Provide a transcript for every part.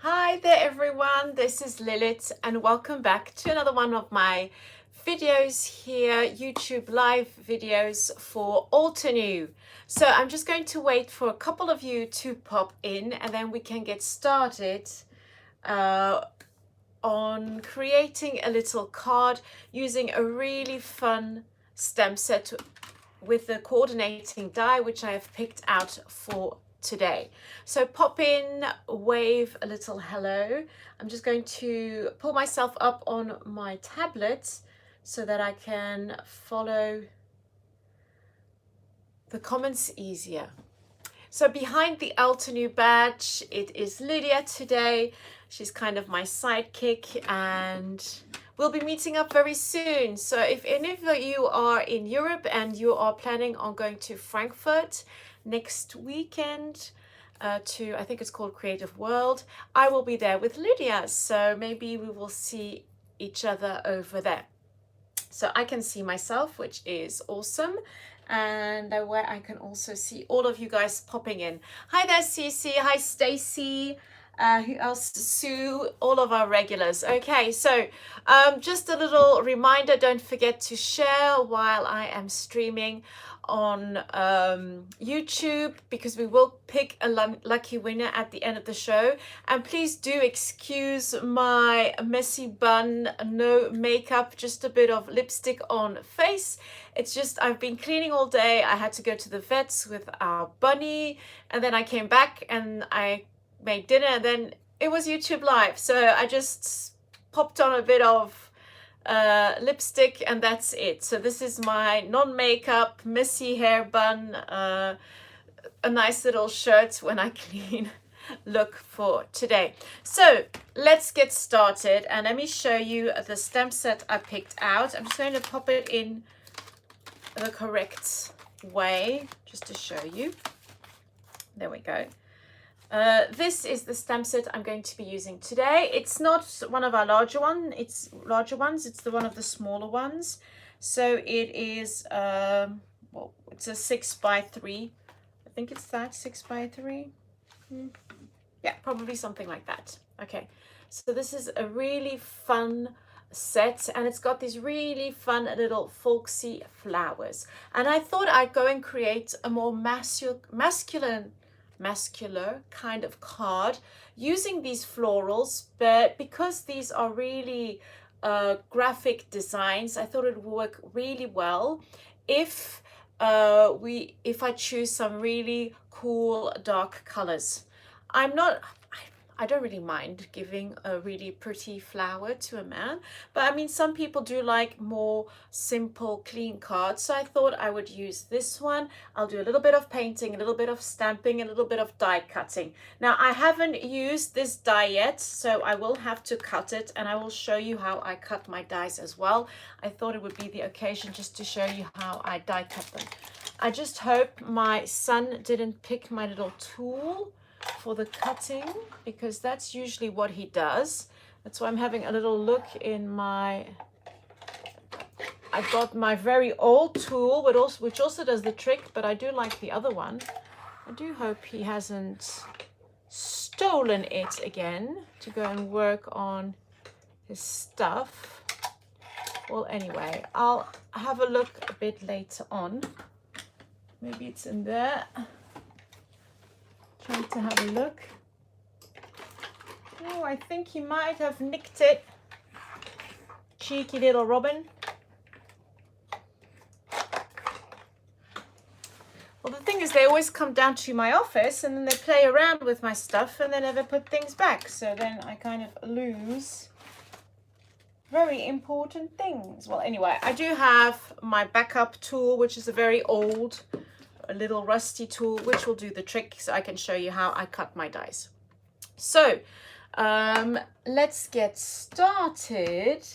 Hi there everyone, this is Lilith and welcome back to another one of my videos here, YouTube live videos for Altenew. So I'm just going to wait for a couple of you to pop in and then we can get started on creating a little card using a really fun stamp set with the coordinating die which I have picked out for today. So pop in, wave a little hello. I'm just going to pull myself up on my tablet so that I can follow the comments easier. So behind the Altenew badge, it is Lydia today. She's kind of my sidekick and we'll be meeting up very soon. So if any of you are in Europe and you are planning on going to Frankfurt next weekend to, I think it's called Creative World, I will be there with Lydia. So maybe we will see each other over there. So I can see myself, which is awesome. And where I can also see all of you guys popping in. Hi there, Cece. Hi, Stacy. Who else? Sue, all of our regulars. Okay, so just a little reminder, don't forget to share while I am streaming on YouTube, because we will pick a lucky winner at the end of the show. And please do excuse my messy bun, no makeup, just a bit of lipstick on face. It's just I've been cleaning all day. I had to go to the vets with our bunny and then I came back and I made dinner and then it was YouTube live. So I just popped on a bit of lipstick and that's it. So this is my non-makeup messy hair bun, a nice little shirt when I clean look for today. So let's get started and let me show you the stamp set I picked out. I'm just going to pop it in the correct way just to show you. There we go. This is the stamp set I'm going to be using today. It's not one of our larger ones, it's the one of the smaller ones. So it is well, it's a 6x3. I think it's that 6x3. Yeah, probably something like that. Okay, so this is a really fun set and it's got these really fun little folksy flowers, and I thought I'd go and create a more masculine kind of card using these florals, but because these are really graphic designs, I thought it would work really well if I choose some really cool dark colors. I don't really mind giving a really pretty flower to a man, but I mean, some people do like more simple, clean cards. So I thought I would use this one. I'll do a little bit of painting, a little bit of stamping, a little bit of die cutting. Now, I haven't used this die yet, so I will have to cut it and I will show you how I cut my dies as well. I thought it would be the occasion just to show you how I die cut them. I just hope my son didn't pick my little tool for the cutting, because that's usually what he does. That's why I'm having a little look in my, I've got my very old tool, but also, which also does the trick, but I do like the other one. I do hope he hasn't stolen it again to go and work on his stuff. Well, anyway, I'll have a look a bit later on. Maybe it's in there. Trying to have a look. Oh, I think he might have nicked it. Cheeky little Robin. Well, the thing is, they always come down to my office and then they play around with my stuff and they never put things back. So then I kind of lose very important things. Well, anyway, I do have my backup tool, which is a very old, a little rusty tool, which will do the trick, so I can show you how I cut my dies. So let's get started.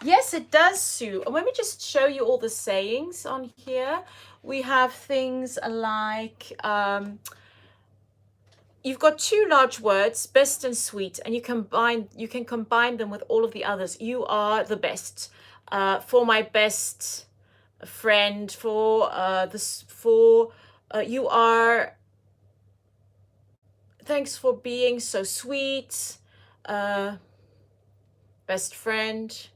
Yes, it does, Sue. And let me just show you all the sayings on here. We have things like you've got two large words, best and sweet, and you can combine them with all of the others. You are the best. For my best friend, for you are Thanks for being so sweet. Best friend.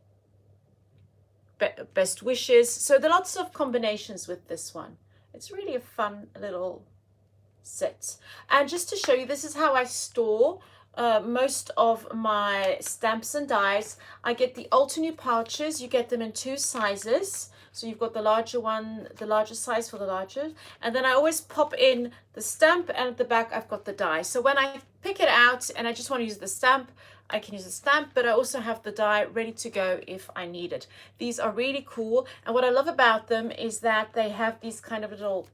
Best wishes. So there are lots of combinations with this one. It's really a fun little set. And just to show you, this is how I store most of my stamps and dies. I get the Altenew pouches. You get them in 2 sizes. So you've got the larger one, the larger size for the larger. And then I always pop in the stamp, and at the back I've got the die. So when I pick it out and I just want to use the stamp, I can use the stamp, but I also have the die ready to go if I need it. These are really cool. And what I love about them is that they have these kind of little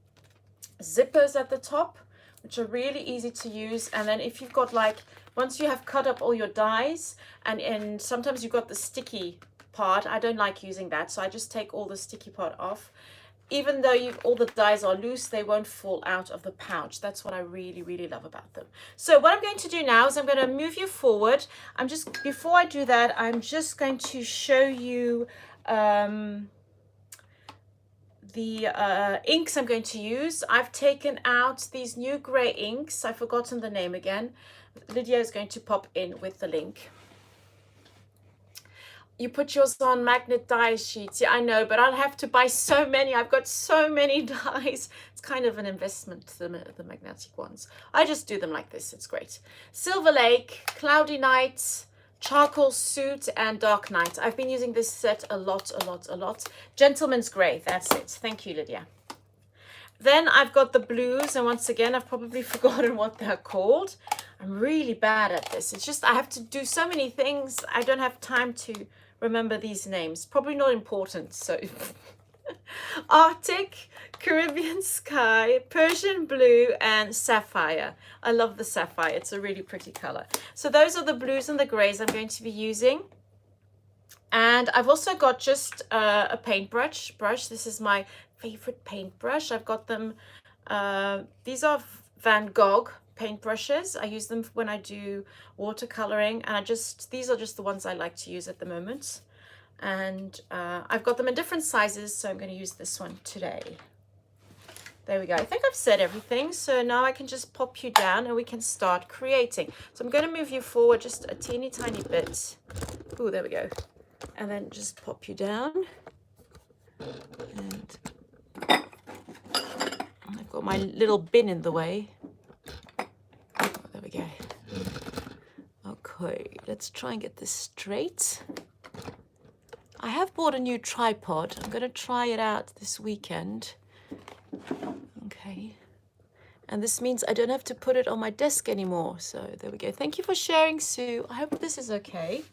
zippers at the top, which are really easy to use. And then if you've got, like, once you have cut up all your dies, and sometimes you've got the sticky part, I don't like using that, so I just take all the sticky part off. Even though all the dies are loose, they won't fall out of the pouch. That's what I really, really love about them. So what I'm going to do now is I'm going to move you forward. Before I do that, I'm just going to show you the inks I'm going to use. I've taken out these new gray inks. I've forgotten the name again. Lydia is going to pop in with the link. You put yours on magnet die sheets. Yeah, I know, but I'll have to buy so many. I've got so many dies. It's kind of an investment, the magnetic ones. I just do them like this. It's great. Silver Lake, Cloudy Night, Charcoal Suit, and Dark Night. I've been using this set a lot. Gentleman's Grey. That's it. Thank you, Lydia. Then I've got the blues, and once again, I've probably forgotten what they're called. I'm really bad at this. It's just I have to do so many things. I don't have time to remember these names. Probably not important. So Arctic, Caribbean Sky, Persian Blue, and Sapphire. I love the sapphire. It's a really pretty color. So those are the blues and the grays I'm going to be using. And I've also got just a paintbrush. This is my favorite paintbrush. I've got them. These are Van Gogh paintbrushes. I use them when I do watercoloring, and these are just the ones I like to use at the moment. And I've got them in different sizes, so I'm going to use this one today. There we go. I think I've said everything, so now I can just pop you down and we can start creating. So I'm going to move you forward just a teeny tiny bit. Oh, there we go. And then just pop you down. And I've got my little bin in the way. Oh, there we go. Okay, let's try and get this straight. I have bought a new tripod. I'm going to try it out this weekend. Okay. And this means I don't have to put it on my desk anymore. So there we go. Thank you for sharing, Sue. I hope this is okay.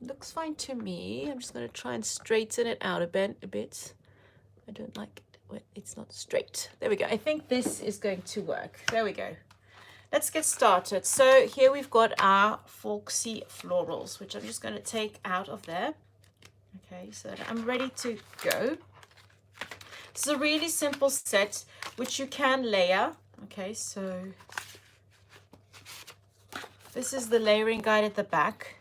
Looks fine to me. I'm just going to try and straighten it out a bit. I don't like it when it's not straight. There we go. I think this is going to work. There we go. Let's get started. So here we've got our Folksy Florals, which I'm just going to take out of there. Okay, so I'm ready to go. It's a really simple set, which you can layer. Okay, so this is the layering guide at the back.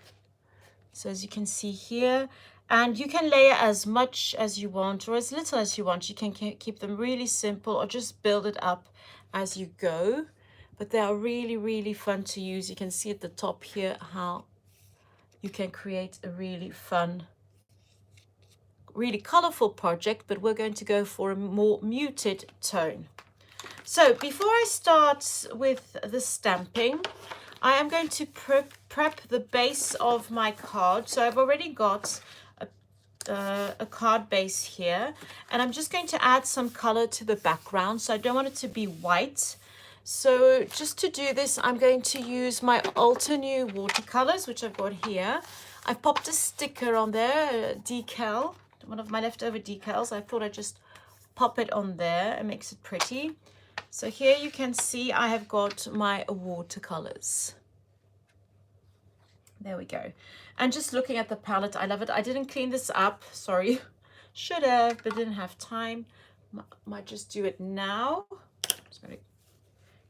So as you can see here, and you can layer as much as you want or as little as you want. You can keep them really simple or just build it up as you go. But they are really, really fun to use. You can see at the top here how you can create a really fun, really colorful project, but we're going to go for a more muted tone. So before I start with the stamping, I am going to prep the base of my card. So I've already got a card base here, and I'm just going to add some color to the background. So I don't want it to be white. So just to do this, I'm going to use my Altenew watercolors, which I've got here. I've popped a sticker on there, a decal, one of my leftover decals. I thought I'd just pop it on there. It makes it pretty. So here you can see I have got my watercolors. There we go. And just looking at the palette, I love it. I didn't clean this up, sorry. Should have, but didn't have time. Might just do it now. Just going to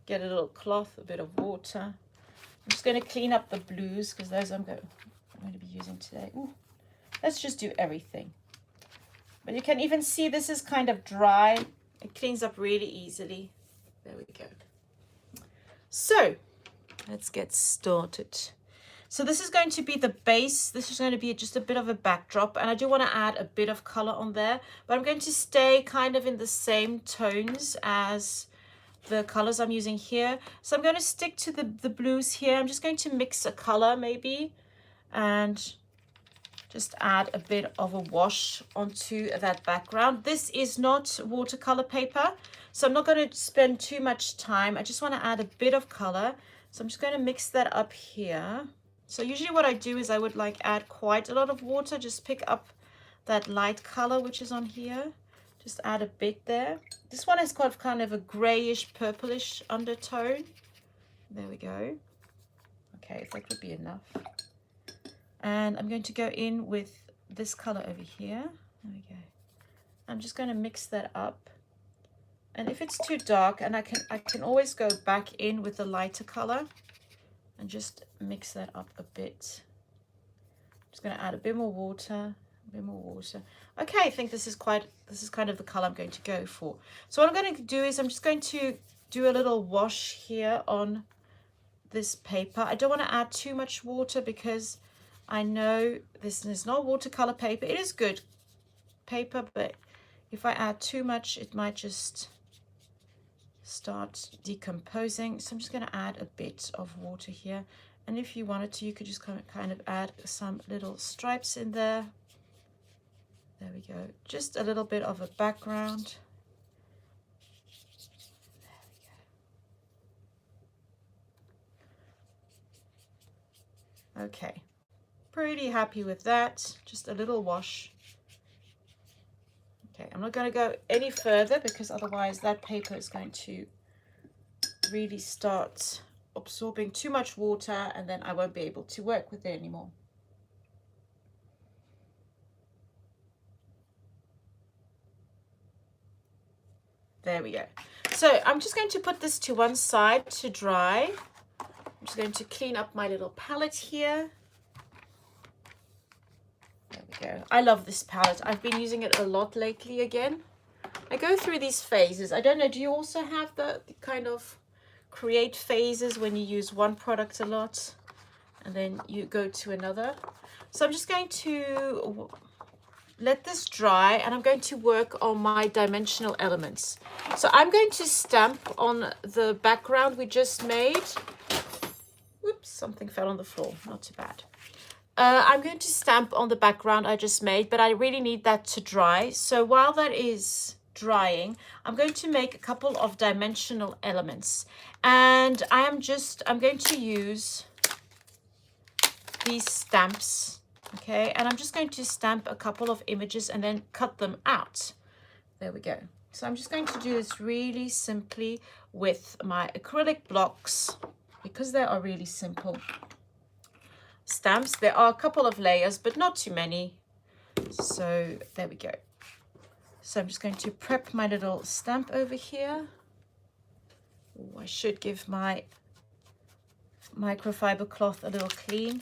get a little cloth, a bit of water. I'm just going to clean up the blues because those I'm going to be using today. Ooh, let's just do everything. But you can even see this is kind of dry. It cleans up really easily. There we go. So let's get started. So this is going to be the base. This is going to be just a bit of a backdrop, and I do want to add a bit of color on there, but I'm going to stay kind of in the same tones as the colors I'm using here. So I'm going to stick to the blues here. I'm just going to mix a color maybe and just add a bit of a wash onto that background. This is not watercolor paper, so I'm not going to spend too much time. I just want to add a bit of color. So I'm just going to mix that up here. So usually what I do is I would like add quite a lot of water, just pick up that light color which is on here. Just add a bit there. This one has got kind of a grayish, purplish undertone. There we go. Okay, if that would be enough. And I'm going to go in with this color over here. There we go. I'm just going to mix that up. And if it's too dark, and I can always go back in with the lighter color and just mix that up a bit. I'm just going to add a bit more water. A bit more water. Okay, I think this is kind of the color I'm going to go for. So what I'm going to do is I'm just going to do a little wash here on this paper. I don't want to add too much water because I know this is not watercolor paper. It is good paper, but if I add too much, it might just start decomposing. So I'm just going to add a bit of water here. And if you wanted to, you could just kind of add some little stripes in there. There we go. Just a little bit of a background. There we go. Okay. Pretty happy with that. Just a little wash. Okay, I'm not going to go any further because otherwise that paper is going to really start absorbing too much water and then I won't be able to work with it anymore. There we go. So I'm just going to put this to one side to dry. I'm just going to clean up my little palette here. There we go. I love this palette. I've been using it a lot lately again. I go through these phases. I don't know, do you also have the kind of create phases when you use one product a lot and then you go to another? So I'm just going to let this dry and I'm going to work on my dimensional elements. So I'm going to stamp on the background we just made. Whoops, something fell on the floor, not too bad. I'm going to stamp on the background I just made, but I really need that to dry. So while that is drying, I'm going to make a couple of dimensional elements. And I'm going to use these stamps. Okay, and I'm just going to stamp a couple of images and then cut them out. There we go. So I'm just going to do this really simply with my acrylic blocks because they are really simple stamps. There are a couple of layers, but not too many. So there we go. So I'm just going to prep my little stamp over here. Ooh, I should give my microfiber cloth a little clean.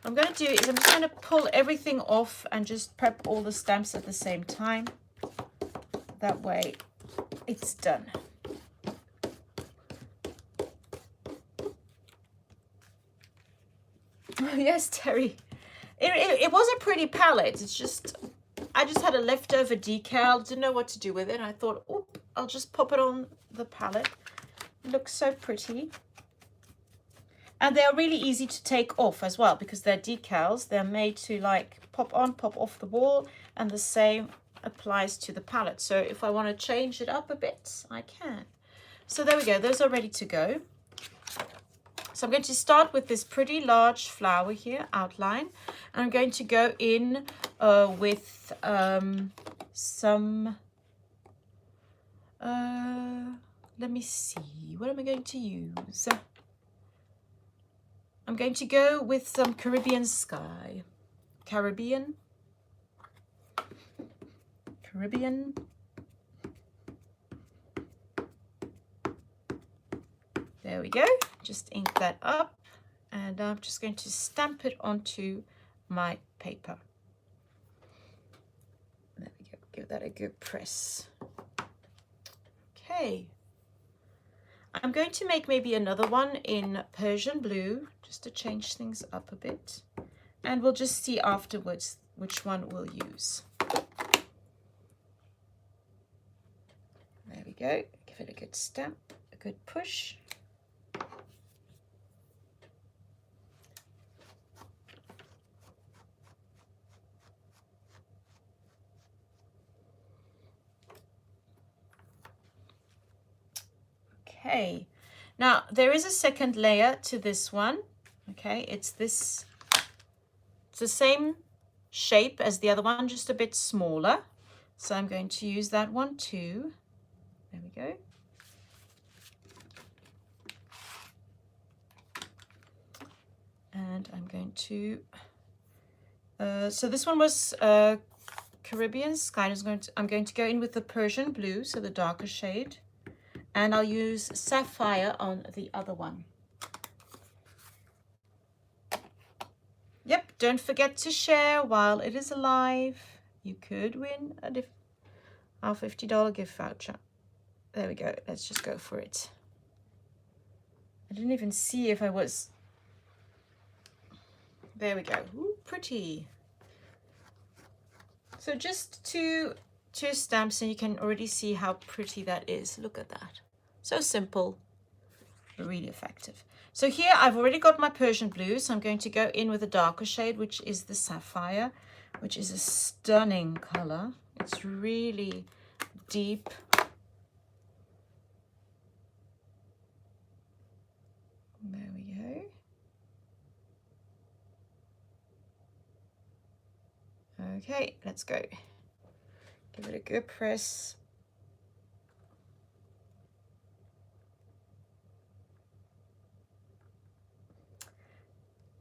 What I'm going to do is I'm just going to pull everything off and just prep all the stamps at the same time. That way it's done. Oh, yes, Terry. It was a pretty palette. It's just, I just had a leftover decal. Didn't know what to do with it. I thought, oh, I'll just pop it on the palette. It looks so pretty. And they're really easy to take off as well because they're decals. They're made to like pop on, pop off the wall, and the same applies to the palette. So if I want to change it up a bit, I can. So there we go. Those are ready to go. So I'm going to start with this pretty large flower here, outline. And I'm going to go in with some, let me see, what am I going to use? I'm going to go with some Caribbean sky. Caribbean. There we go. Just ink that up. And I'm just going to stamp it onto my paper. There we go. Give that a good press. Okay. I'm going to make maybe another one in Persian blue, just to change things up a bit. And we'll just see afterwards which one we'll use. There we go. Give it a good stamp, a good push. Okay, now there is a second layer to this one. Okay, it's the same shape as the other one, just a bit smaller. So I'm going to use that one too. There we go. And I'm going to, so this one was Caribbean sky. I'm going to go in with the Persian blue, so the darker shade. And I'll use sapphire on the other one. Yep, don't forget to share while it is alive. You could win our $50 gift voucher. There we go. Let's just go for it. I didn't even see if I was... There we go. Ooh, pretty. So just two stamps and you can already see how pretty that is. Look at that. So simple, but really effective. So here I've already got my Persian blue, so I'm going to go in with a darker shade, which is the sapphire, which is a stunning color. It's really deep. There we go. Okay, let's go. Give it a good press.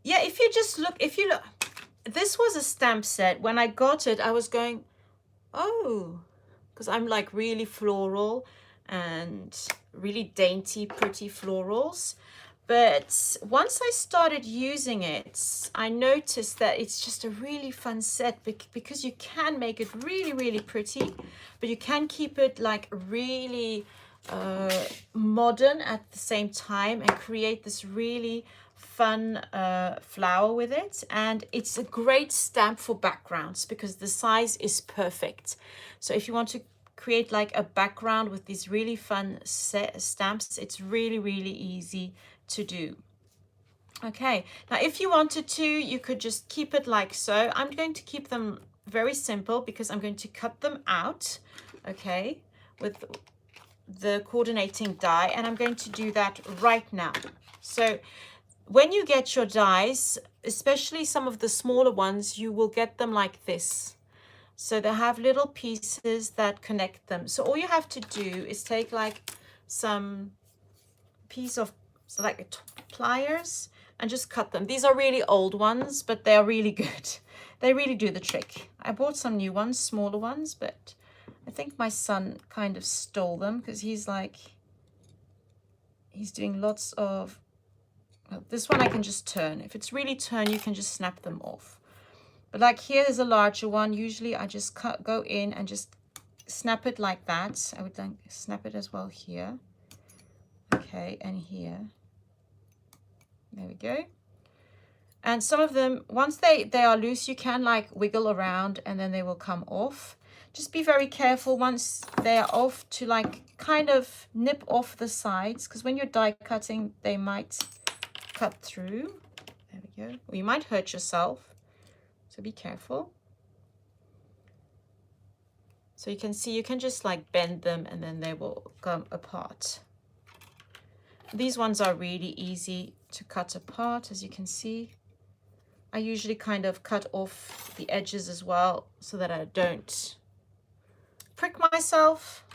Yeah, if you look, this was a stamp set. When I got it, I was going, oh, because I'm like really floral and really dainty, pretty florals. But once I started using it, I noticed that it's just a really fun set because you can make it really, really pretty, but you can keep it like really modern at the same time and create this really fun flower with it. And it's a great stamp for backgrounds because the size is perfect. So if you want to create like a background with these really fun stamps, it's really, really easy to do. Okay, now if you wanted to, you could just keep it like so. I'm going to keep them very simple because I'm going to cut them out, okay, with the coordinating die, and I'm going to do that right now. So when you get your dies, especially some of the smaller ones, you will get them like this. So they have little pieces that connect them. So all you have to do is take like some piece of like pliers and just cut them. These are really old ones, but they are really good. They really do the trick. I bought some new ones, smaller ones, but I think my son kind of stole them because he's doing lots of, well, this one I can just turn. If it's really turn, you can just snap them off. But like here is a larger one. Usually I just go in and just snap it like that. I would then snap it as well here. Okay, and here. There we go. And some of them, once they are loose, you can like wiggle around and then they will come off. Just be very careful once they are off to like kind of nip off the sides, because when you're die cutting, they might cut through. There we go. Or you might hurt yourself. So be careful. So you can see, you can just like bend them and then they will come apart. These ones are really easy to cut apart, as you can see. I usually kind of cut off the edges as well so that I don't prick myself.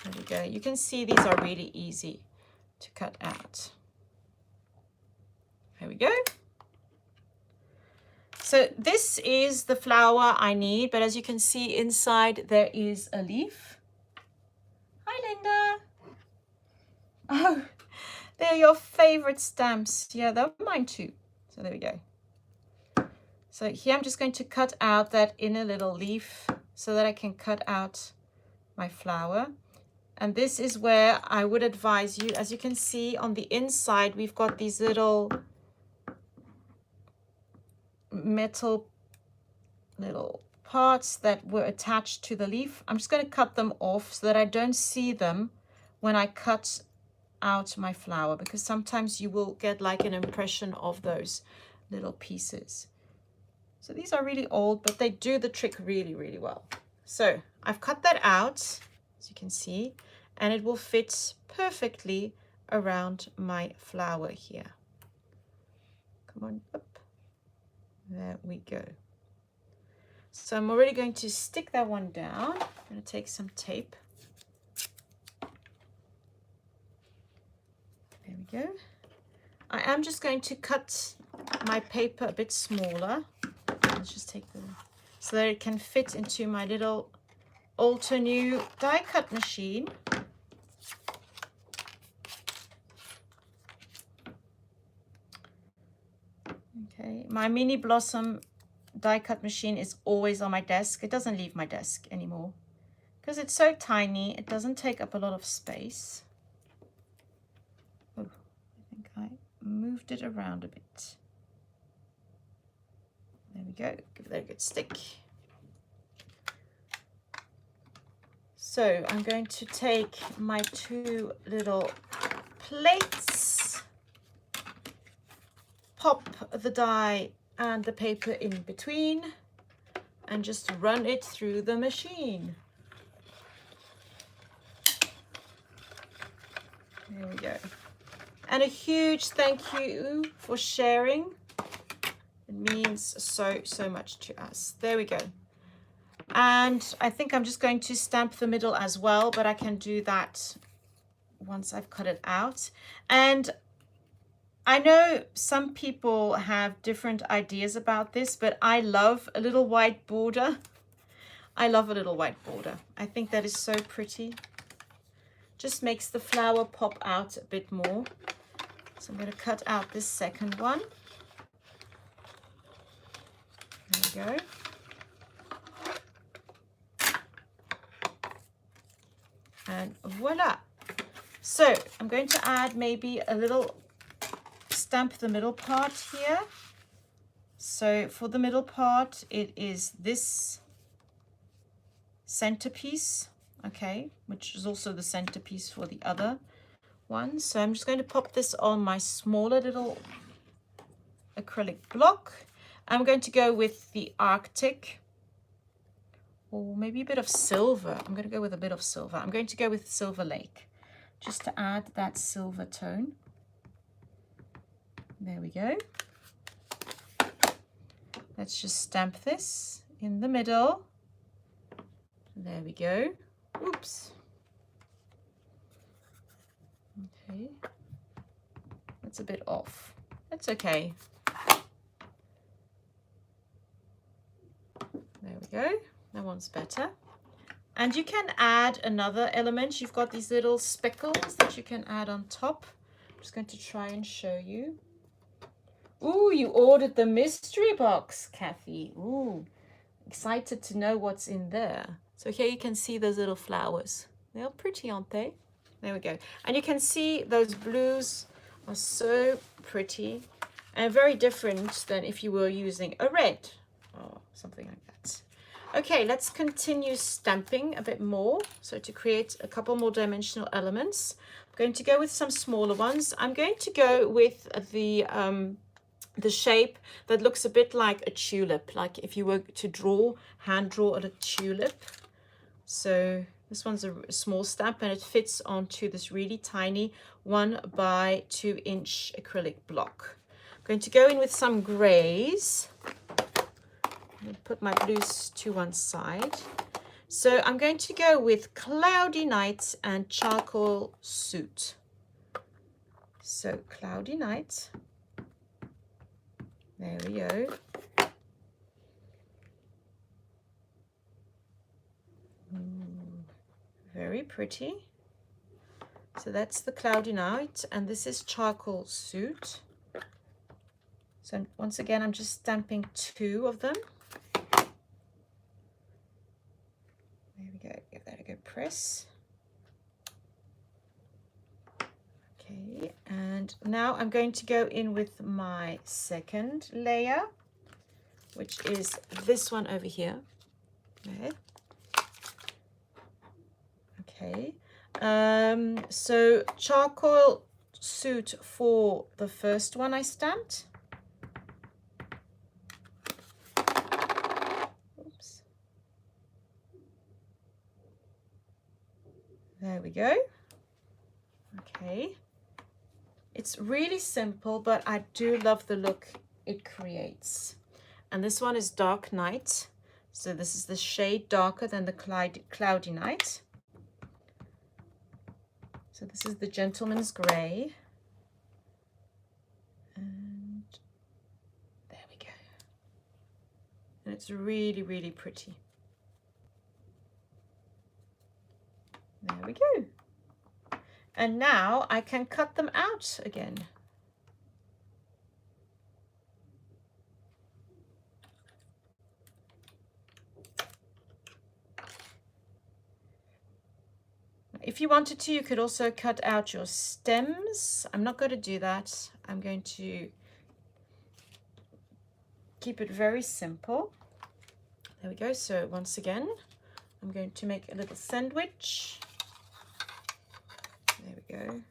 There we go. You can see these are really easy to cut out. There we go. So this is the flower I need, but as you can see inside there is a leaf. Hi, Linda. Oh, they're your favorite stamps. Yeah, they're mine too. So there we go. So here I'm just going to cut out that inner little leaf so that I can cut out my flower. And this is where I would advise you, as you can see on the inside, we've got these little metal parts that were attached to the leaf. I'm just going to cut them off so that I don't see them when I cut out my flower, because sometimes you will get like an impression of those little pieces. So these are really old, but they do the trick really, really well. So I've cut that out, as you can see, and it will fit perfectly around my flower here. Come on up. There we go. So I'm already going to stick that one down. I'm going to take some tape. There we go. I am just going to cut my paper a bit smaller. Let's just take so that it can fit into my little Altenew die cut machine. Okay, my mini blossom die cut machine is always on my desk. It doesn't leave my desk anymore because it's so tiny. It doesn't take up a lot of space. Oh, I think I moved it around a bit. There we go. Give that a good stick. So I'm going to take my two little plates, pop the die and the paper in between, and just run it through the machine. There we go. And a huge thank you for sharing. It means so much to us. There we go. And I think I'm just going to stamp the middle as well, but I can do that once I've cut it out. And I know some people have different ideas about this, but I love a little white border. I love a little white border. I think that is so pretty. Just makes the flower pop out a bit more. So I'm going to cut out this second one. There we go. And voila. So I'm going to add maybe a little, stamp the middle part here. So for the middle part, it is this centerpiece, okay, which is also the centerpiece for the other one. So I'm just going to pop this on my smaller little acrylic block. I'm going to go with the Arctic, or maybe a bit of silver. I'm going to go with a bit of silver. I'm going to go with Silver Lake, just to add that silver tone. There we go. Let's just stamp this in the middle. There we go. Oops. Okay. That's a bit off. That's okay. There we go. That one's better. And you can add another element. You've got these little speckles that you can add on top. I'm just going to try and show you. Ooh, you ordered the mystery box, Kathy. Ooh, excited to know what's in there. So here you can see those little flowers. They're pretty, aren't they? There we go. And you can see those blues are so pretty and very different than if you were using a red or something like that. Okay, let's continue stamping a bit more. So to create a couple more dimensional elements, I'm going to go with some smaller ones. I'm going to go with the shape that looks a bit like a tulip, like if you were to hand draw a tulip. So this one's a small stamp and it fits onto this really tiny 1 by 2 inch acrylic block. I'm going to go in with some grays. I'm going to put my blues to one side. So I'm going to go with Cloudy Night and Charcoal Suit. So Cloudy Night. There we go. Very pretty. So that's the Cloudy Night, and this is Charcoal Suit. So once again, I'm just stamping 2 of them. There we go. Give that a good press. press. Okay, and now I'm going to go in with my second layer, which is this one over here. Okay, so charcoal suit for the first one I stamped. Oops. There we go. Okay. It's really simple, but I do love the look it creates. And this one is Dark Night. So this is the shade darker than the Cloudy Night. So this is the Gentleman's Grey. And there we go. And it's really, really pretty. There we go. And now I can cut them out again. If you wanted to, you could also cut out your stems. I'm not going to do that. I'm going to keep it very simple. There we go. So once again, I'm going to make a little sandwich. There we go.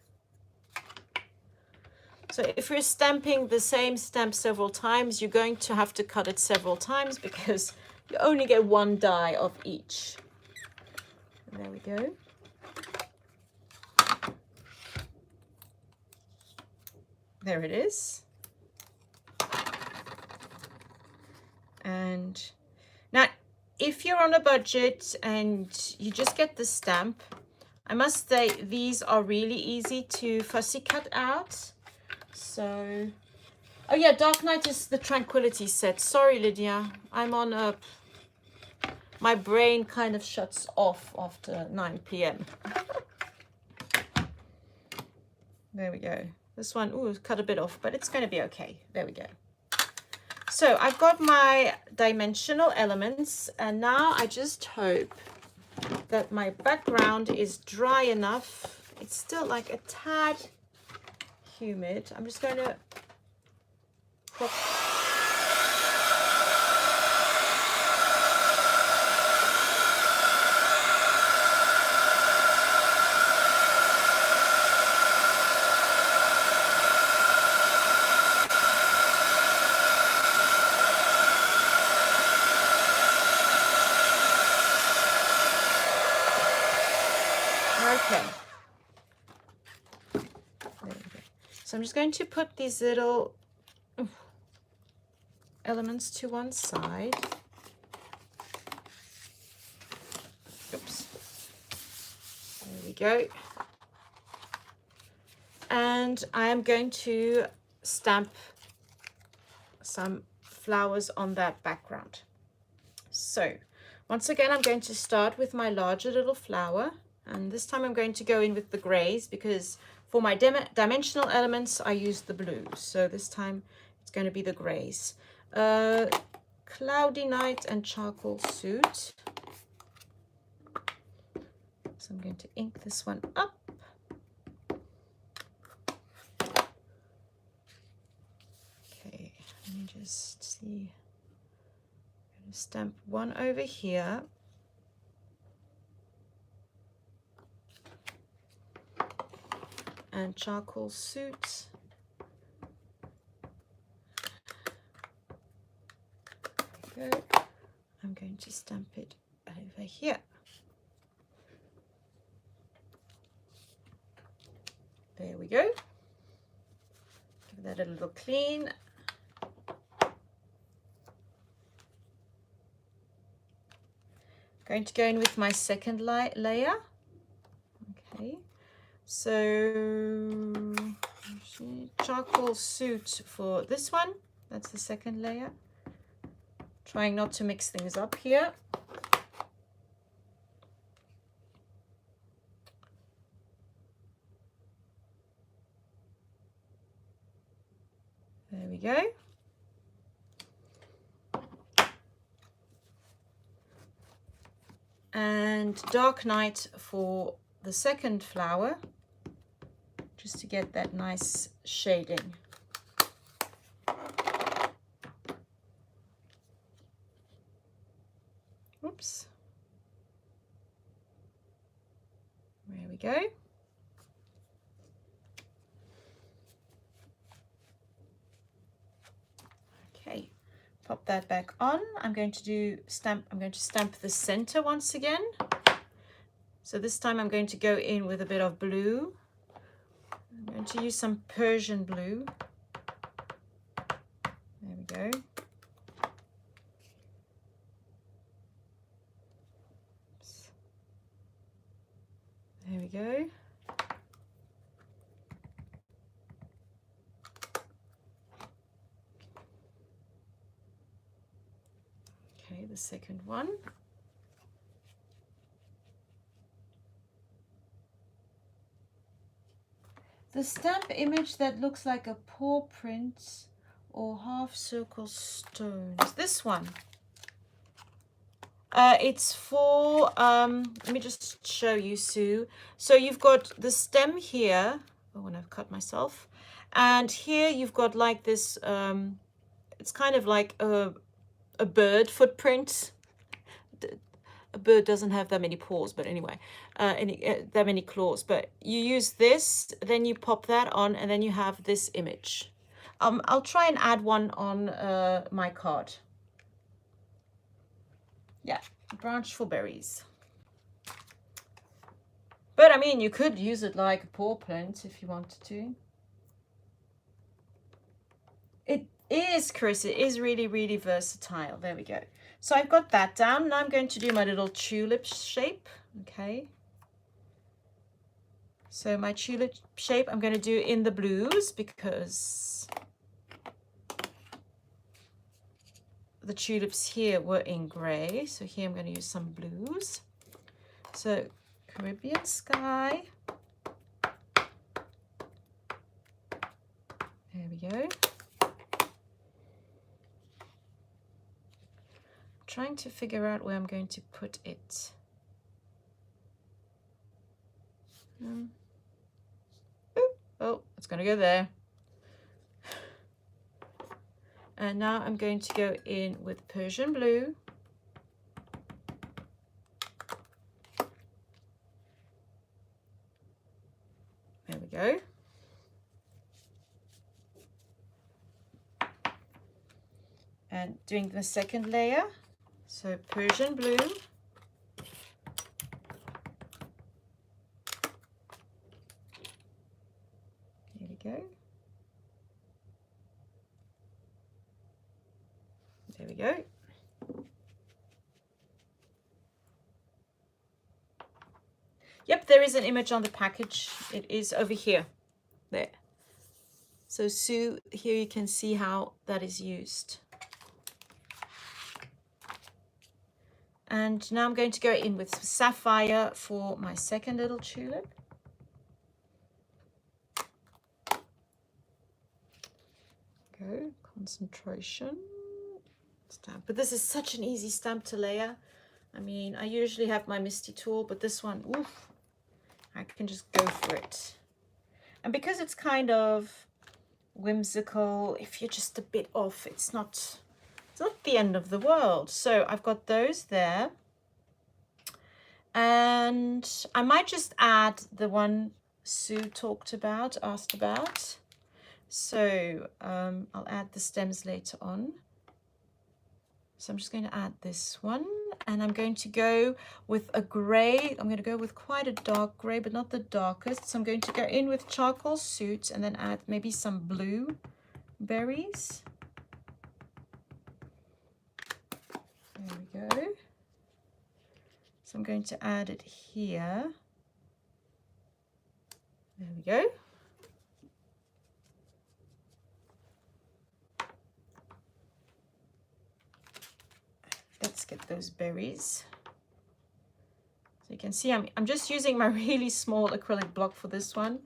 So if you're stamping the same stamp several times, you're going to have to cut it several times because you only get one die of each. There we go. There it is. And now, if you're on a budget and you just get the stamp, I must say these are really easy to fussy cut out. So, oh yeah, Dark Night is the Tranquility set. Sorry, Lydia, I'm on a, my brain kind of shuts off after 9 p.m. There we go. This one, ooh, cut a bit off, but it's going to be okay. There we go. So I've got my dimensional elements, and now I just hope that my background is dry enough. It's still like a tad humid. I'm just going to pop. Okay. There we go. So I'm just going to put these little elements to one side. Oops. There we go. And I am going to stamp some flowers on that background. So once again, I'm going to start with my larger little flower. And this time I'm going to go in with the grays because for my dimensional elements, I use the blues. So this time it's going to be the grays. Cloudy Night and Charcoal Suit. So I'm going to ink this one up. Okay, let me just see. I'm going to stamp one over here. And Charcoal Suit. There we go. I'm going to stamp it over here. There we go. Give that a little clean. Going to go in with my second layer. Okay. So Charcoal Suit for this one. That's the second layer. Trying not to mix things up here. There we go. and Dark Night for the second flower, just to get that nice shading. Oops. There we go. Okay, pop that back on. I'm going to stamp the center once again. So this time I'm going to go in with a bit of blue. I'm going to use some Persian blue. There we go. Oops. There we go. Okay, the second one. The stamp image that looks like a paw print or half circle stones. This one. It's for, let me just show you, Sue. So you've got the stem here. Oh, and I've cut myself. And here you've got like this, it's kind of like a bird footprint. A bird doesn't have that many paws, but anyway, that many claws. But you use this, then you pop that on, and then you have this image. I'll try and add one on my card. Yeah, branch for berries. But I mean, you could use it like a paw print if you wanted to. It is, Chris, it is really, really versatile. There we go. So I've got that down. Now I'm going to do my little tulip shape. Okay. So my tulip shape I'm going to do in the blues because the tulips here were in grey. So here I'm going to use some blues. So Caribbean sky. There we go. Trying to figure out where I'm going to put it. Oh, it's going to go there. And now I'm going to go in with Persian blue. There we go. And doing the second layer. So Persian blue. Here we go. There we go. Yep, there is an image on the package. It is over here. There. So Sue, here you can see how that is used. And now I'm going to go in with sapphire for my second little tulip. Go, concentration. Stamp. But this is such an easy stamp to layer. I mean, I usually have my MISTI tool, but this one, oof, I can just go for it. And because it's kind of whimsical, if you're just a bit off, it's not the end of the world. So I've got those there. And I might just add the one Sue asked about. So I'll add the stems later on. So I'm just going to add this one. And I'm going to go with a grey. I'm going to go with quite a dark grey, but not the darkest. So I'm going to go in with charcoal soot and then add maybe some blue berries. There we go. So I'm going to add it here. There we go. Let's get those berries. So you can see I'm just using my really small acrylic block for this one.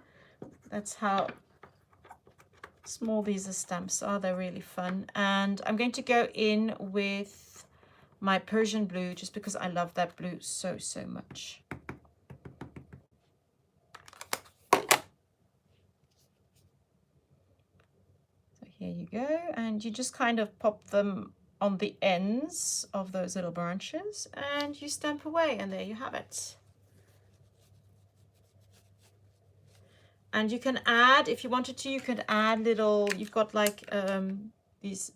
That's how small these stamps are. They're really fun. And I'm going to go in with my Persian blue, just because I love that blue so, so much. So here you go, and you just kind of pop them on the ends of those little branches, and you stamp away, and there you have it. And you can add, if you wanted to, you could add little, you've got like these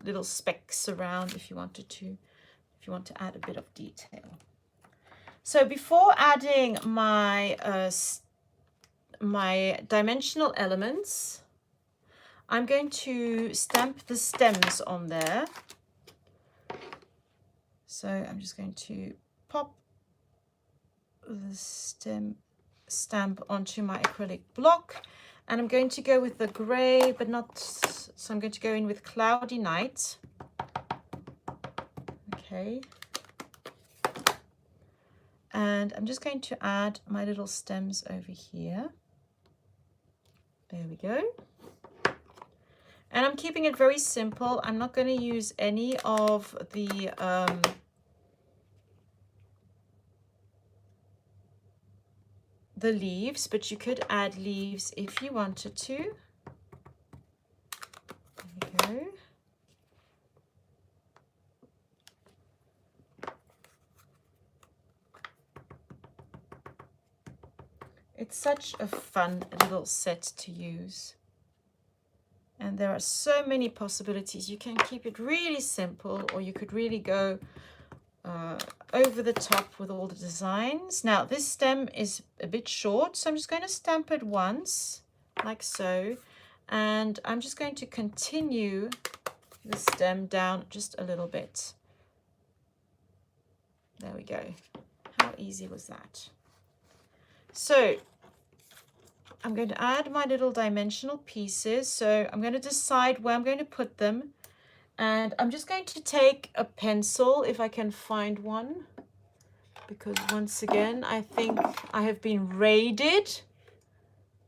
little specks around if you wanted to, if you want to add a bit of detail. So before adding my my dimensional elements, I'm going to stamp the stems on there. So I'm just going to pop the stamp onto my acrylic block, and I'm going to go with the gray, but not, so I'm going to go in with Cloudy Night. Okay. And I'm just going to add my little stems over here. There we go. And I'm keeping it very simple. I'm not going to use any of the leaves, but you could add leaves if you wanted to. There we go. It's such a fun little set to use. And there are so many possibilities. You can keep it really simple, or you could really go over the top with all the designs. Now this stem is a bit short, so I'm just going to stamp it once, like so. And I'm just going to continue the stem down just a little bit. There we go. How easy was that? So I'm going to add my little dimensional pieces. So I'm going to decide where I'm going to put them. And I'm just going to take a pencil, if I can find one, because once again, I think I have been raided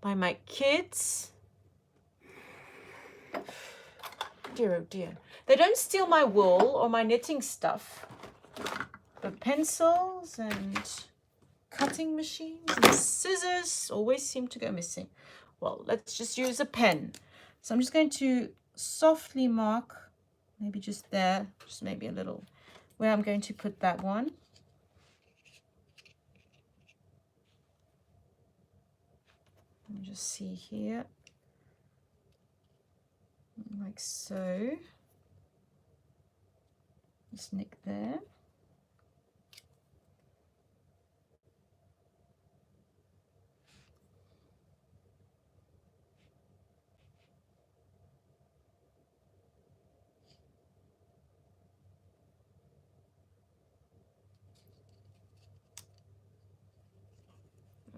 by my kids. Dear, oh dear. They don't steal my wool or my knitting stuff, but pencils and cutting machines and scissors always seem to go missing. Well, let's just use a pen. So I'm just going to softly mark, maybe just there, just maybe a little, where I'm going to put that one. Let me just see here, like so. Just nick there.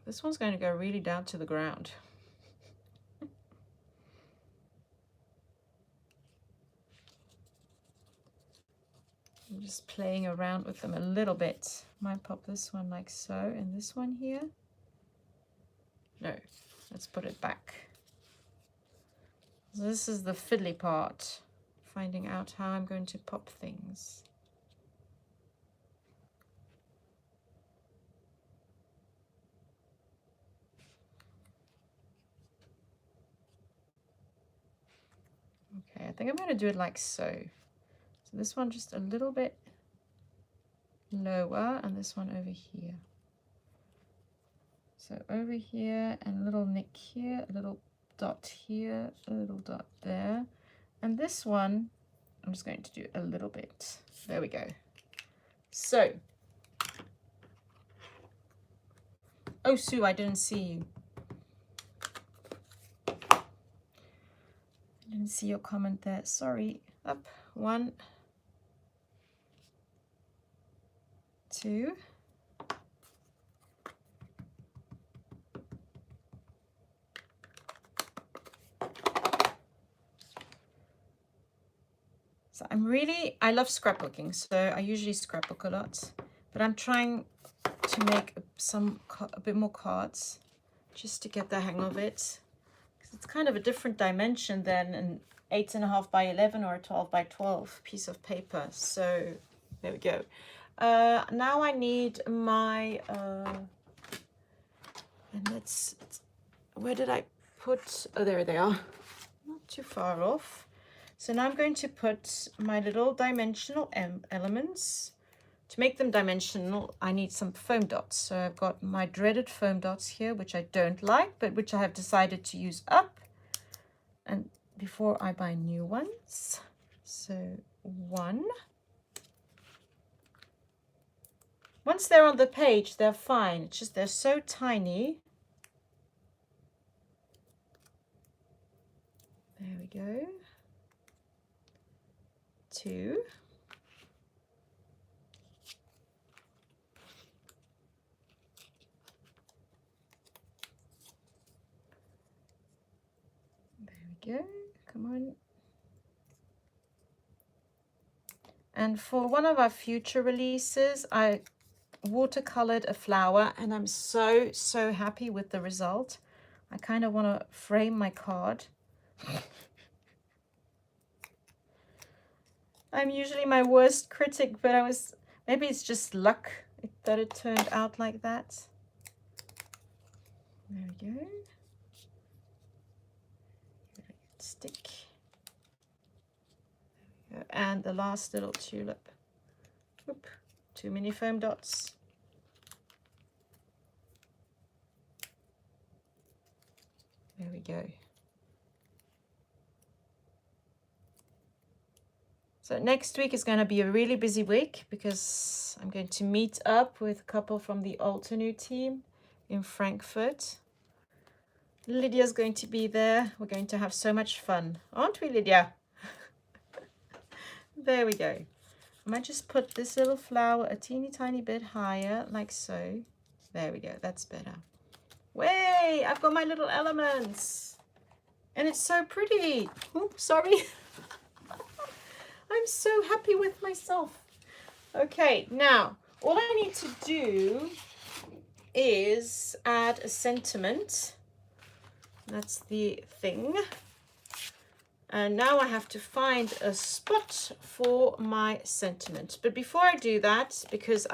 This one's going to go really down to the ground. I'm just playing around with them a little bit. Might pop this one like so, and this one here. No, let's put it back. So this is the fiddly part, finding out how I'm going to pop things. Okay, I think I'm going to do it like so. So this one just a little bit lower, and this one over here. So over here, and a little nick here, a little dot here, a little dot there. And this one, I'm just going to do a little bit. There we go. So, oh Sue, I didn't see you. I didn't see your comment there, sorry. Up, 1, 2. So I love scrapbooking, so I usually scrapbook a lot, but I'm trying to make a bit more cards just to get the hang of it. It's kind of a different dimension than an 8.5 by 11 or a 12 by 12 piece of paper. So There we go. Now I need my, and let's, where did I put, oh, there they are. Not too far off. So now I'm going to put my little dimensional elements. To make them dimensional, I need some foam dots. So I've got my dreaded foam dots here, which I don't like, but which I have decided to use up. And before I buy new ones. So one. Once they're on the page, they're fine. It's just they're so tiny. There we go. Two. There we go. Come on. And for one of our future releases, I watercolored a flower, and I'm so happy with the result. I kind of want to frame my card. I'm usually my worst critic, but maybe it's just luck that it turned out like that. There we go. Stick. There we go. And the last little tulip. Oop, too many foam dots. There we go. So next week is going to be a really busy week because I'm going to meet up with a couple from the Altenew team in Frankfurt. Lydia's going to be there. We're going to have so much fun, aren't we, Lydia? There we go. I might just put this little flower a teeny tiny bit higher, like so. There we go. That's better. Way! I've got my little elements. And it's so pretty. Oh, sorry. I'm so happy with myself. Okay, now all I need to do is add a sentiment. That's the thing. And now I have to find a spot for my sentiment. But before I do that, because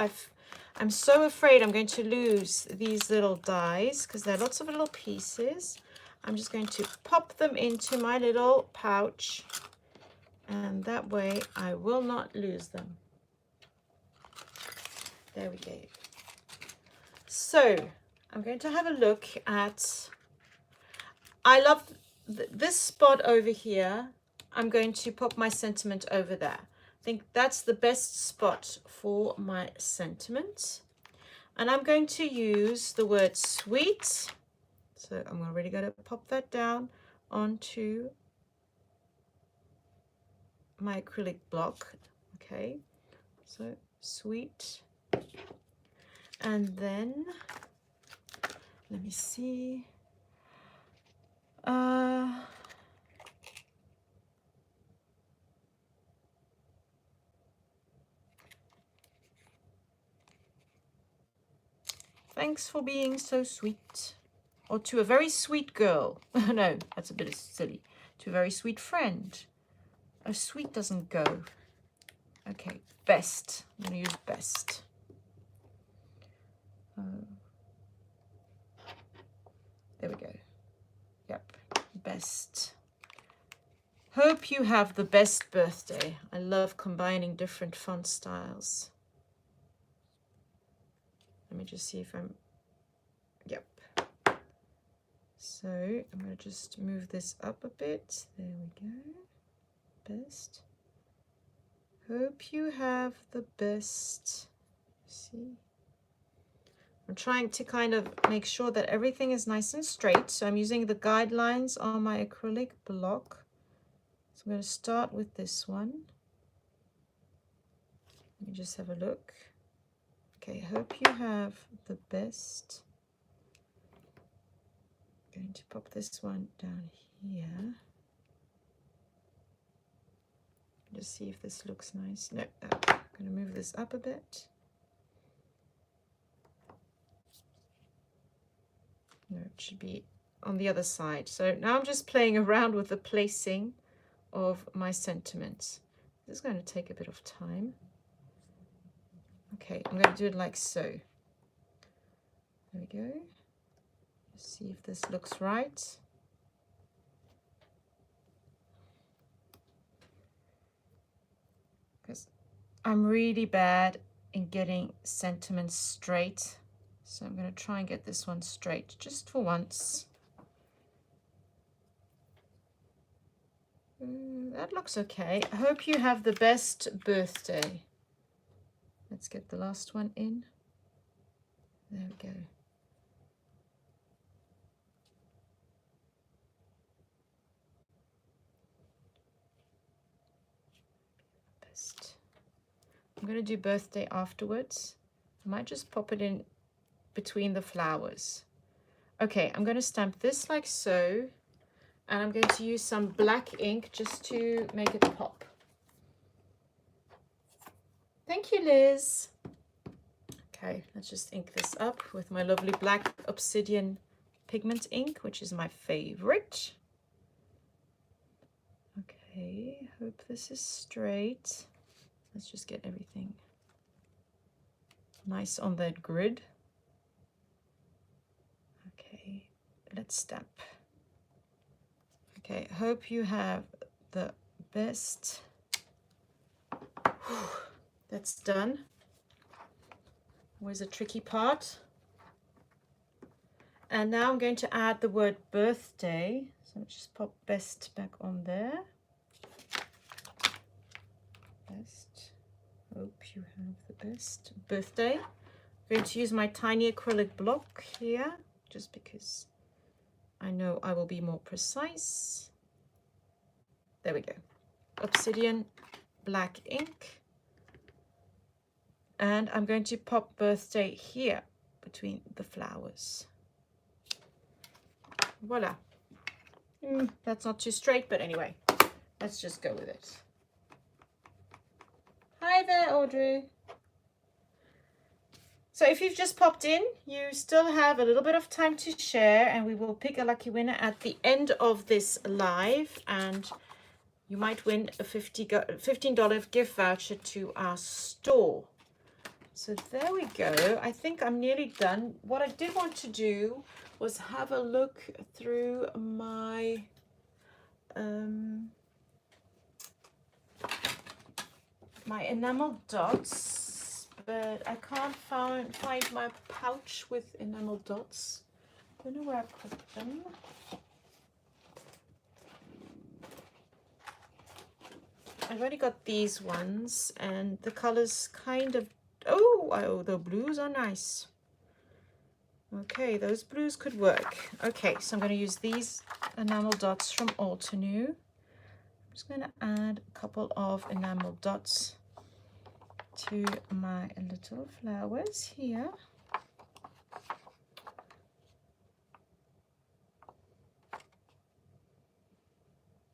I'm so afraid I'm going to lose these little dies because they're lots of little pieces, I'm just going to pop them into my little pouch. And that way I will not lose them. There we go. So I'm going to have a look at, I love this spot over here. I'm going to pop my sentiment over there. I think that's the best spot for my sentiment. And I'm going to use the word sweet. So I'm already going to pop that down onto my acrylic block. Okay, so sweet. And then let me see, thanks for being so sweet. Or to a very sweet girl. No, that's a bit silly. To a very sweet friend. Oh, sweet doesn't go. Okay, best. I'm going to use best. There we go. Yep, best. Hope you have the best birthday. I love combining different font styles. Let me just see if I'm... Yep. So I'm going to just move this up a bit. There we go. Best. Hope you have the best. See, I'm trying to kind of make sure that everything is nice and straight. So I'm using the guidelines on my acrylic block. So I'm going to start with this one. Let me just have a look. Okay, hope you have the best. I'm going to pop this one down here. Just see if this looks nice. No, I'm going to move this up a bit. No, it should be on the other side. So now I'm just playing around with the placing of my sentiments. This is going to take a bit of time. Okay, I'm going to do it like so. There we go. Let's see if this looks right. Because I'm really bad in getting sentiments straight. So I'm going to try and get this one straight just for once. That looks okay. I hope you have the best birthday. Let's get the last one in. There we go. Best. I'm going to do birthday afterwards. I might just pop it in between the flowers. Okay, I'm going to stamp this like so. And I'm going to use some black ink just to make it pop. Thank you, Liz. Okay, let's just ink this up with my lovely black obsidian pigment ink, which is my favorite. Okay, hope this is straight. Let's just get everything nice on that grid. Okay, let's stamp. Okay, hope you have the best. Whew, that's done. Always a tricky part. And now I'm going to add the word birthday. So let's just pop best back on there. Best. Hope you have the best birthday. I'm going to use my tiny acrylic block here, just because I know I will be more precise. There we go. Obsidian black ink. And I'm going to pop birthday here between the flowers. Voila. That's not too straight, but anyway, let's just go with it. Hi there, Audrey. So if you've just popped in, you still have a little bit of time to share, and we will pick a lucky winner at the end of this live, and you might win a $15 gift voucher to our store. So there we go. I think I'm nearly done. What I did want to do was have a look through my my enamel dots, but I can't find my pouch with enamel dots. Don't know where I put them. I've already got these ones, and the colors kind of, oh, the blues are nice. Okay, those blues could work. Okay, so I'm going to use these enamel dots from Altenew. I'm just going to add a couple of enamel dots to my little flowers here.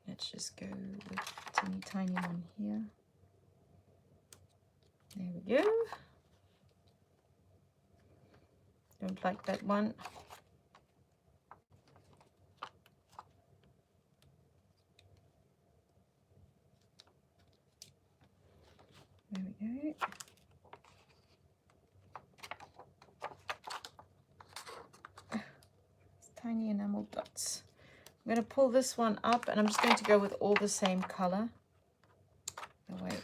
Let's just go with a teeny tiny one here. There we go. Don't like that one. There we go. Tiny enamel dots. I'm going to pull this one up, and I'm just going to go with all the same color. Oh, wait.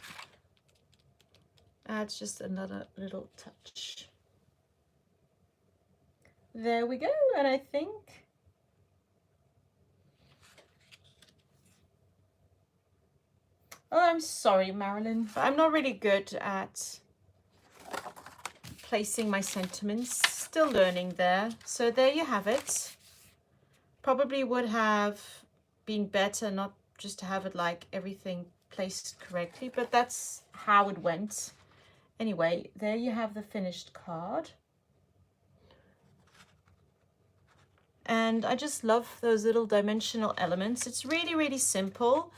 Adds just another little touch. There we go, and I think oh, I'm sorry, Marilyn, but I'm not really good at placing my sentiments. Still learning there. So there you have it. Probably would have been better not just to have it like everything placed correctly, but that's how it went. Anyway, there you have the finished card. And I just love those little dimensional elements. It's really, really simple.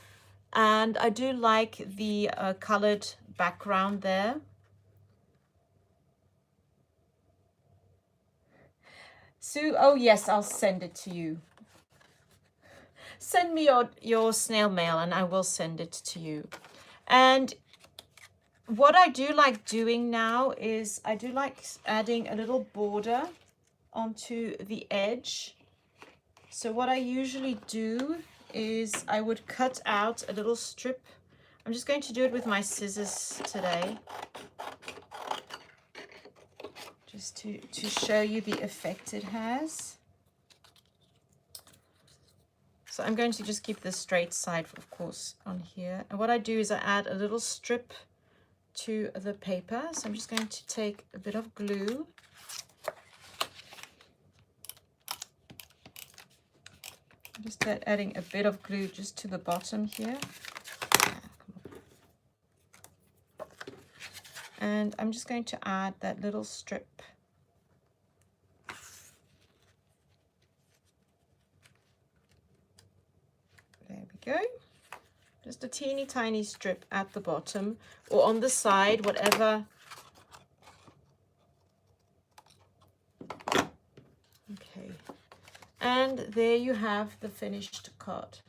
And I do like the colored background there. Sue, oh yes, I'll send it to you. Send me your snail mail and I will send it to you. And what I do like doing now is I do like adding a little border onto the edge. So what I usually do is I would cut out a little strip. I'm just going to do it with my scissors today, just to show you the effect it has. So I'm going to just keep the straight side, of course, on here. And what I do is I add a little strip to the paper. So I'm just going to take a bit of glue. I'm just adding a bit of glue just to the bottom here. And I'm just going to add that little strip. There we go. Just a teeny tiny strip at the bottom or on the side, whatever. Okay. And there you have the finished card.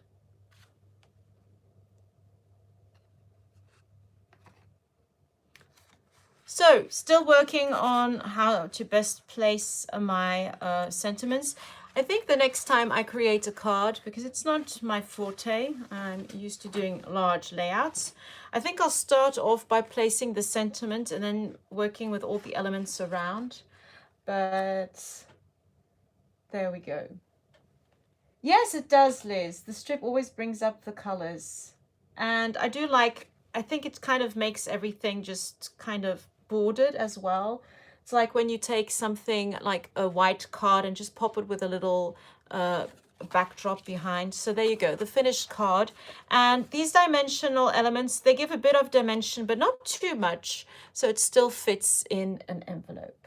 So, still working on how to best place my sentiments. I think the next time I create a card, because it's not my forte, I'm used to doing large layouts, I think I'll start off by placing the sentiment and then working with all the elements around. But there we go. Yes, it does, Liz. The strip always brings up the colors. And I do like, I think it kind of makes everything just kind of bordered as well. It's like when you take something like a white card and just pop it with a little backdrop behind. So there you go, the finished card. And these dimensional elements, they give a bit of dimension, but not too much. So it still fits in an envelope.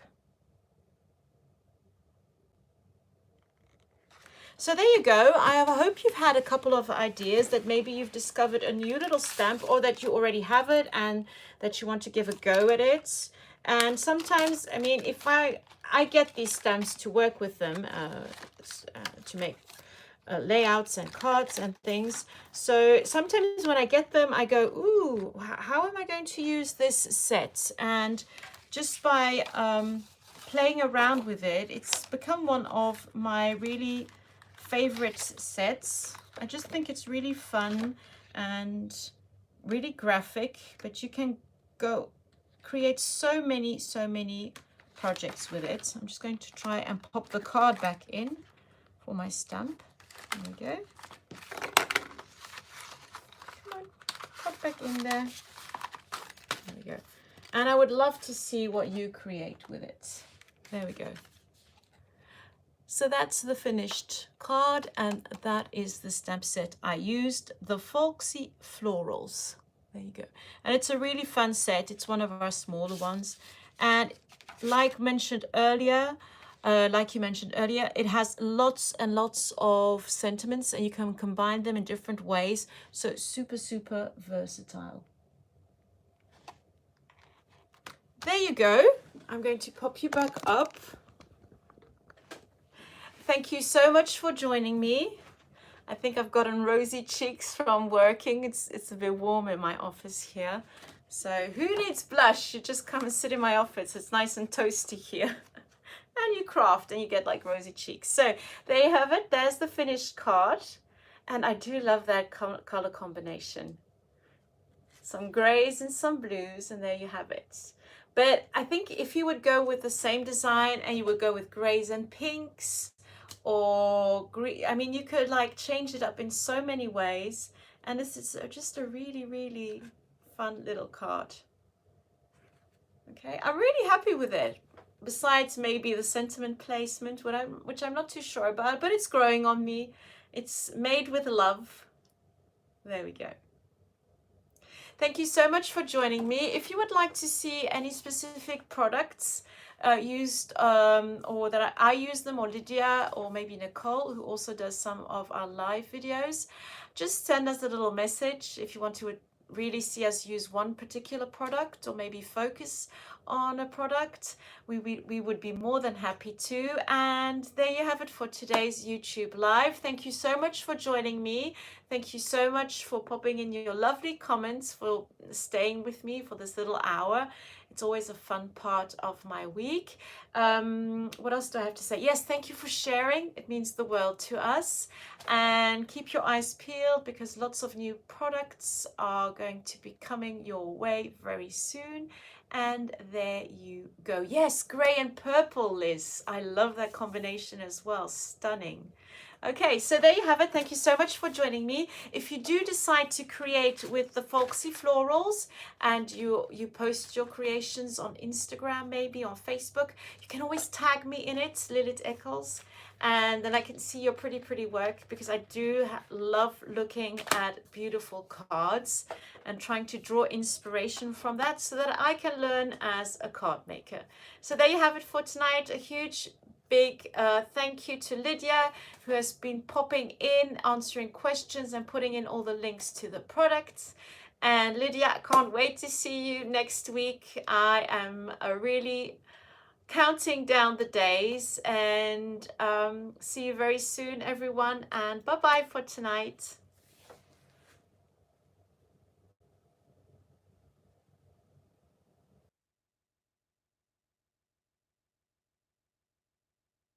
So there you go. I hope you've had a couple of ideas, that maybe you've discovered a new little stamp, or that you already have it and that you want to give a go at it. And sometimes, I mean, if I get these stamps to work with them, to make layouts and cards and things. So sometimes when I get them, I go, ooh, how am I going to use this set? And just by playing around with it, it's become one of my really favorite sets. I just think it's really fun and really graphic, but you can go create so many projects with it. I'm just going to try and pop the card back in for my stamp. There we go. Come on, pop back in there. There we go. And I would love to see what you create with it. There we go. So that's the finished card, and that is the stamp set I used, the Folksy Florals. There you go. And it's a really fun set. It's one of our smaller ones. And like you mentioned earlier, it has lots and lots of sentiments, and you can combine them in different ways. So super versatile. There you go. I'm going to pop you back up. Thank you so much for joining me. I think I've gotten rosy cheeks from working. It's a bit warm in my office here. So who needs blush? You just come and sit in my office. It's nice and toasty here. And you craft and you get like rosy cheeks. So there you have it. There's the finished card. And I do love that color combination. Some grays and some blues, and there you have it. But I think if you would go with the same design and you would go with grays and pinks, or green, I mean, you could like change it up in so many ways, and this is just a really fun little card. Okay, I'm really happy with it, besides maybe the sentiment placement, which I'm not too sure about, but it's growing on me. It's made with love. There we go. Thank you so much for joining me. If you would like to see any specific products used, or that I use them, or Lydia, or maybe Nicole, who also does some of our live videos, just send us a little message if you want to really see us use one particular product or maybe focus on a product, we would be more than happy to. And there you have it for today's YouTube live. Thank you so much for joining me. Thank you so much for popping in your lovely comments, for staying with me for this little hour. It's always a fun part of my week. What else do I have to say? Yes, thank you for sharing. It means the world to us. And keep your eyes peeled, because lots of new products are going to be coming your way very soon. And there you go. Yes, grey and purple, Liz. I love that combination as well. Stunning. Okay, so there you have it. Thank you so much for joining me. If you do decide to create with the Folksy Florals, and you post your creations on Instagram, maybe on Facebook, you can always tag me in it, Lilith Eccles, and then I can see your pretty work, because I do love looking at beautiful cards and trying to draw inspiration from that, so that I can learn as a card maker. So there you have it for tonight. A huge big thank you to Lydia, who has been popping in, answering questions and putting in all the links to the products. And Lydia, I can't wait to see you next week. I am really counting down the days, and see you very soon, everyone, and bye bye for tonight.